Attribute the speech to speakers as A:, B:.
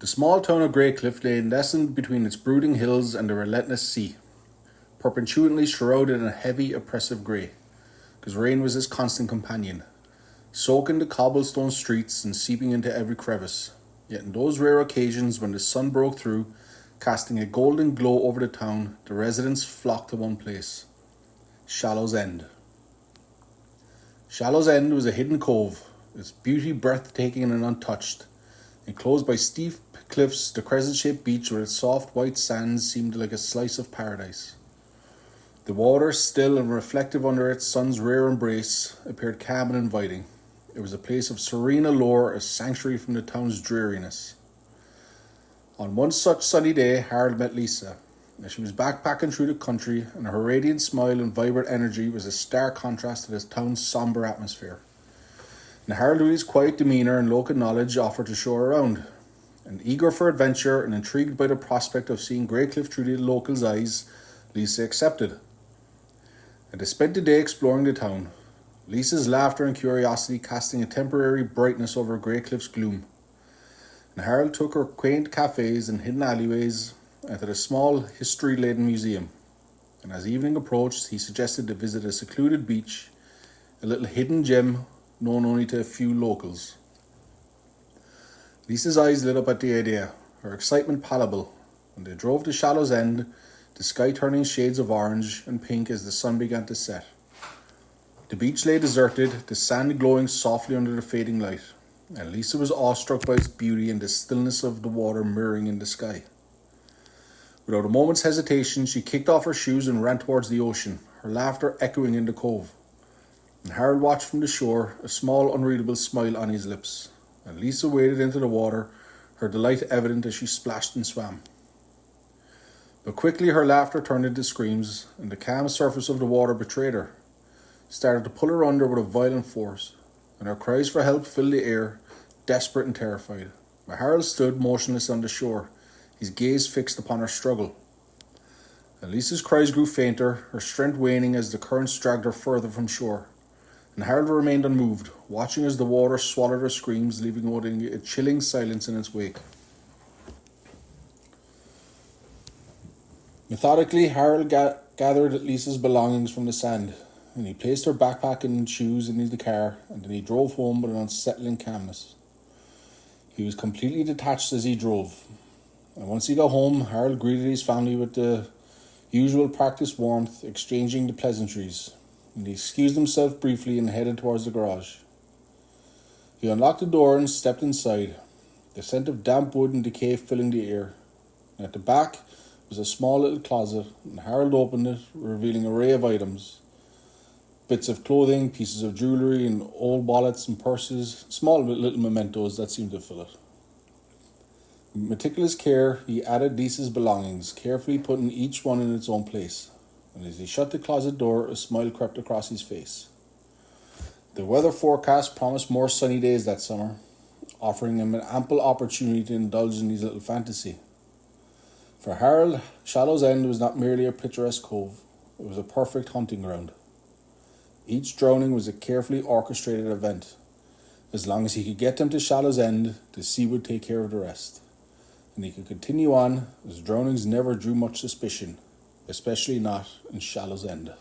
A: The small town of Greycliff lay nestled between its brooding hills and the relentless sea, perpetually shrouded in a heavy, oppressive grey, because rain was its constant companion, soaking the cobblestone streets and seeping into every crevice. Yet in those rare occasions when the sun broke through, casting a golden glow over the town, the residents flocked to one place: Shallow's End. Shallow's End was a hidden cove, its beauty breathtaking and untouched. Enclosed by steep cliffs, the crescent-shaped beach with its soft white sands seemed like a slice of paradise. The water, still and reflective under its sun's rare embrace, appeared calm and inviting. It was a place of serene allure, a sanctuary from the town's dreariness. On one such sunny day, Harold met Lisa. As she was backpacking through the country, and her radiant smile and vibrant energy was a stark contrast to the town's somber atmosphere. And Harold, with his quiet demeanour and local knowledge, offered to show her around. And eager for adventure and intrigued by the prospect of seeing Greycliff through the locals' eyes, Lisa accepted. And they spent the day exploring the town, Lisa's laughter and curiosity casting a temporary brightness over Greycliff's gloom. And Harold took her quaint cafes and hidden alleyways and to the small, history-laden museum. And as evening approached, he suggested to visit a secluded beach, a little hidden gem known only to a few locals. Lisa's eyes lit up at the idea, her excitement palpable. When they drove to Shallow's End, the sky turning shades of orange and pink as the sun began to set. The beach lay deserted, the sand glowing softly under the fading light, and Lisa was awestruck by its beauty and the stillness of the water mirroring in the sky. Without a moment's hesitation, she kicked off her shoes and ran towards the ocean, her laughter echoing in the cove. And Harold watched from the shore, a small, unreadable smile on his lips. And Lisa waded into the water, her delight evident as she splashed and swam. But quickly her laughter turned into screams, and the calm surface of the water betrayed her, started to pull her under with a violent force, and her cries for help filled the air, desperate and terrified. But Harold stood motionless on the shore, his gaze fixed upon her struggle. And Lisa's cries grew fainter, her strength waning as the currents dragged her further from shore. And Harold remained unmoved, watching as the water swallowed her screams, leaving only a chilling silence in its wake. Methodically, Harold gathered Lisa's belongings from the sand, and he placed her backpack and shoes in the car, and then he drove home with an unsettling calmness. He was completely detached as he drove, and once he got home, Harold greeted his family with the usual practiced warmth, exchanging the pleasantries. And he excused himself briefly and headed towards the garage. He unlocked the door and stepped inside, the scent of damp wood and decay filling the air. And at the back was a small little closet, and Harold opened it, revealing an array of items. Bits of clothing, pieces of jewellery, and old wallets and purses, small little mementos that seemed to fill it. With meticulous care, he added Lisa's belongings, carefully putting each one in its own place. And as he shut the closet door, a smile crept across his face. The weather forecast promised more sunny days that summer, offering him an ample opportunity to indulge in his little fantasy. For Harold, Shallow's End was not merely a picturesque cove, it was a perfect hunting ground. Each drowning was a carefully orchestrated event. As long as he could get them to Shallow's End, the sea would take care of the rest. And he could continue on, as drownings never drew much suspicion, especially not in Shallow's End.